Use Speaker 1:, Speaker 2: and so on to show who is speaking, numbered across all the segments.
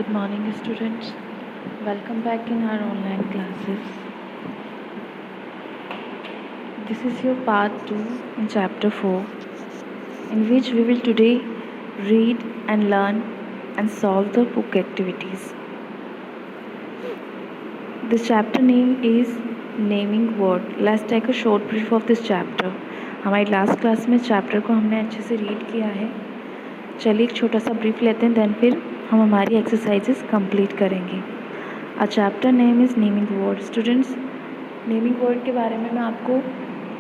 Speaker 1: Good morning, students. Welcome back in our online classes. This is your part 2 in chapter 4, in which we will today read and learn and solve the book activities. This chapter name is Naming Word. Let's take a short brief of this chapter. हमारी last class में chapter को हमने अच्छे से read किया है. चलिए एक छोटा सा ब्रीफ लेते हैं, देन फिर हम हमारी एक्सरसाइजेस कंप्लीट करेंगे. A chapter name is naming word. Students, naming word के बारे में मैं आपको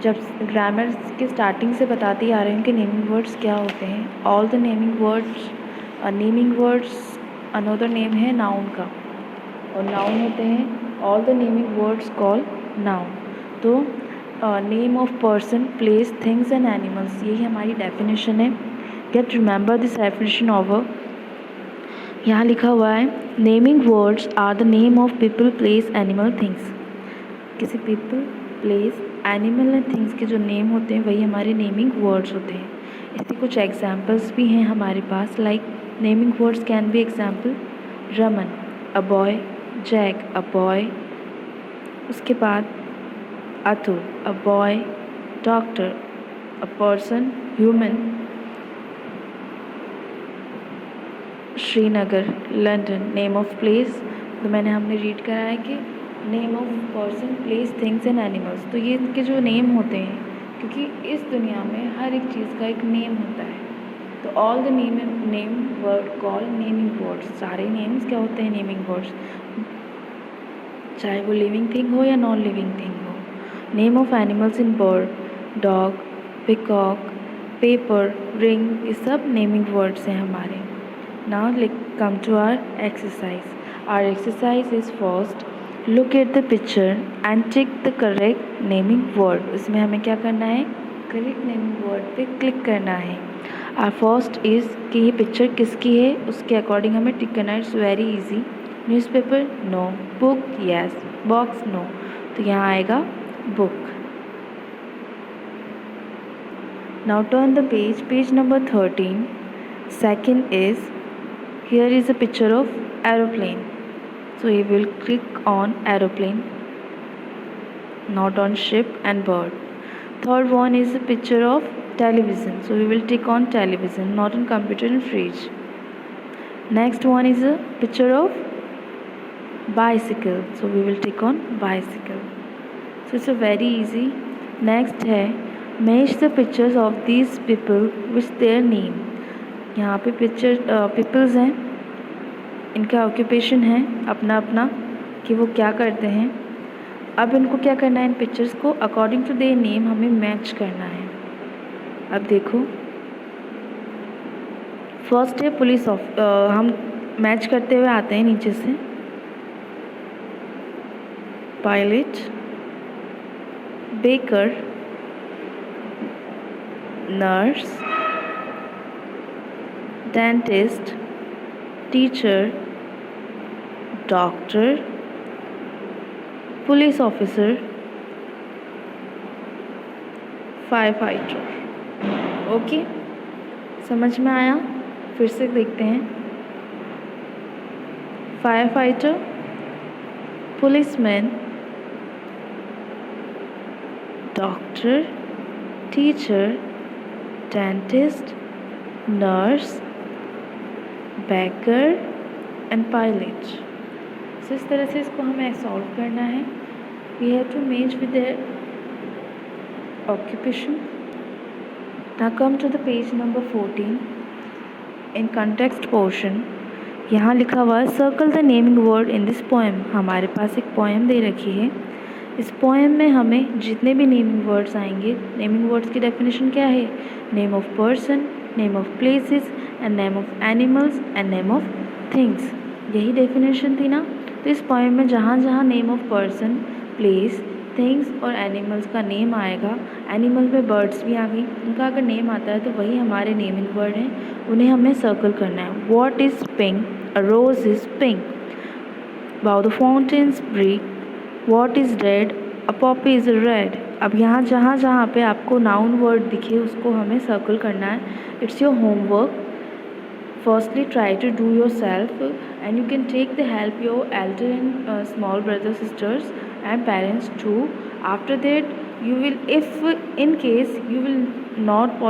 Speaker 1: जब ग्रामर के स्टार्टिंग से बताती आ रही हूँ कि नेमिंग वर्ड्स क्या होते हैं. All the naming words another name है नाउन का, और नाउन होते हैं all the naming words call noun. तो name of person, place, things and animals, यही हमारी डेफिनेशन है. Get remember this definition over. यहाँ लिखा हुआ है naming words are the name of people, place, animal, things. किसी people, place, animal and things के जो नेम होते हैं वही हमारे नेमिंग वर्ड्स होते हैं. इसके कुछ एग्जाम्पल्स भी हैं हमारे पास. Like naming words can be example Raman, a boy, Jack, a boy. उसके बाद Atul, a boy, doctor, a person, human, Srinagar, London. Name of place तो हमने रीड करा है कि name of person, place, things and animals. तो ये इनके जो नेम होते हैं, क्योंकि इस दुनिया में हर एक चीज़ का एक नेम होता है, तो all the name word call naming words. सारे नेम्स क्या होते हैं? नेमिंग वर्ड्स, चाहे वो लिविंग थिंग हो या नॉन लिविंग थिंग हो. Name of animals in bird, dog, peacock, paper, ring, ये सब नेमिंग वर्ड्स हैं हमारे. Now come to our exercise. Our exercise is first, look at the picture and check the correct naming word. इसमें हमें क्या करना है? करेक्ट नेमिंग वर्ड पे क्लिक करना है. Our first is कि ये पिक्चर किसकी है, उसके अकॉर्डिंग हमें टिक करना है. It's very easy. Newspaper, no. Book, yes. Box, no. तो यहाँ आएगा book. Now turn the page number 13. Second is, here is a picture of aeroplane, so we will click on aeroplane, not on ship and bird. Third one is a picture of television, so we will tick on television, not on computer and fridge. Next one is a picture of bicycle, so we will tick on bicycle. So it's a very easy. Next है match the pictures of these people with their name. यहाँ पे picture peoples हैं, इनका occupation है अपना अपना कि वो क्या करते हैं. अब इनको क्या करना है, इन पिक्चर्स को अकॉर्डिंग टू देयर नेम हमें मैच करना है. अब देखो, फर्स्ट है पुलिस हम मैच करते हुए आते हैं नीचे से. Pilot, baker, nurse, dentist, teacher, doctor, police officer, fire fighter. Okay, समझ में आया? फिर से देखते हैं. Fire fighter, policeman, doctor, teacher, dentist, nurse, baker and pilot. So इस तरह से इसको हमें सॉल्व करना है. We have to match with their occupation. Now come to the page number 14. In context portion यहाँ लिखा हुआ है circle the naming word in this poem. हमारे पास एक पोएम दे रखी है. इस पोएम में हमें जितने भी नेमिंग वर्ड्स आएंगे, नेमिंग वर्ड्स की डेफिनेशन क्या है? Name of person, name of places and name of animals and name of things. यही डेफिनेशन थी ना. तो इस पोएम में जहाँ जहाँ name of person, place, things और एनिमल्स का नेम आएगा, एनिमल में बर्ड्स भी आ गई, उनका अगर नेम आता है तो वही हमारे नेमिंग वर्ड हैं. उन्हें हमें सर्कल करना है. What is pink? A rose is pink. Wow the fountains break. What is red? A poppy is red. अब यहाँ जहाँ जहाँ पे आपको नाउन वर्ड दिखे उसको हमें सर्कल करना है. It's your homework. firstly try to do yourself, and you can take the help your elder and small brothers, sisters and parents too. After that, you will, if in case you will not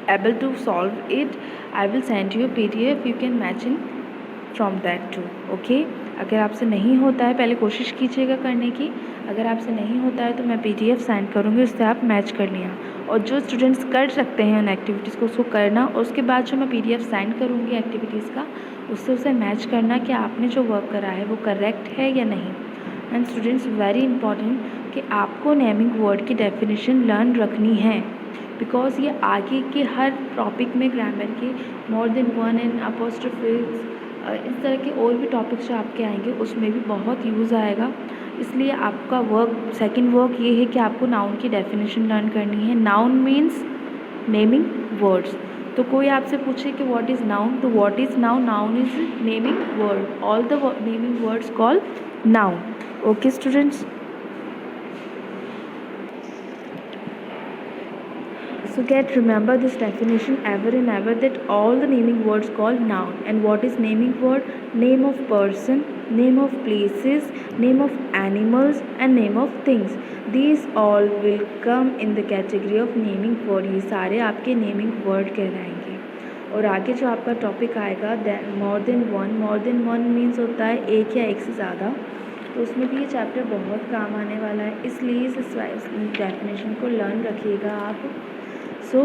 Speaker 1: able to solve it, I will send you a PDF, you can match in from that to. Okay, अगर आपसे नहीं होता है पहले कोशिश कीजिएगा करने की, अगर आपसे नहीं होता है तो मैं PDF सेंड करूँगी, उससे आप मैच कर लिया. और जो स्टूडेंट्स कर सकते हैं उन एक्टिविटीज़ को उसको करना, और उसके बाद जो मैं PDF सेंड करूँगी एक्टिविटीज़ का, उससे उसे मैच करना कि आपने जो वर्क करा है वो करेक्ट है या नहीं. एंड स्टूडेंट्स, वेरी इंपॉर्टेंट कि आपको नेमिंग वर्ड की डेफिनेशन लर्न रखनी है, बिकॉज ये आगे के हर टॉपिक में ग्रामर के मोर देन वन एंड अपोस्ट्रोफिज इस तरह के और भी टॉपिक्स जो आपके आएंगे उसमें भी बहुत यूज़ आएगा. इसलिए आपका वर्क, सेकंड वर्क ये है कि आपको नाउन की डेफिनेशन लर्न करनी है. Noun means naming words. तो कोई आपसे पूछे कि व्हाट इज़ नाउन, तो what is noun? Noun is naming word. All the naming words call noun. Okay students, so remember this definition ever and ever, that all the naming words called noun. And what is naming word? Name of person, name of places, name of animals and name of things. These all will come in the category of naming word. ये सारे आपके naming word कहलाएंगे. और आगे जो आपका topic आएगा more than one. More than one means होता है एक या एक से ज़्यादा. तो उसमें भी ये चैप्टर बहुत काम आने वाला है, इसलिए इस डेफिनेशन को लर्न रखिएगा आप. So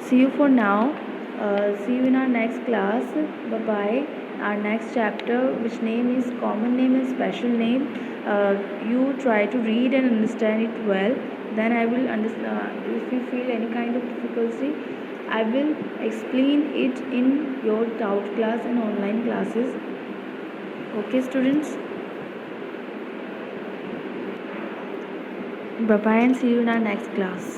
Speaker 1: see you for now. See you in our next class. Bye bye. Our next chapter, which name is common name and special name, you try to read and understand it well. Then I will understand. If you feel any kind of difficulty, I will explain it in your doubt class and online classes. Okay students, bye bye and see you in our next class.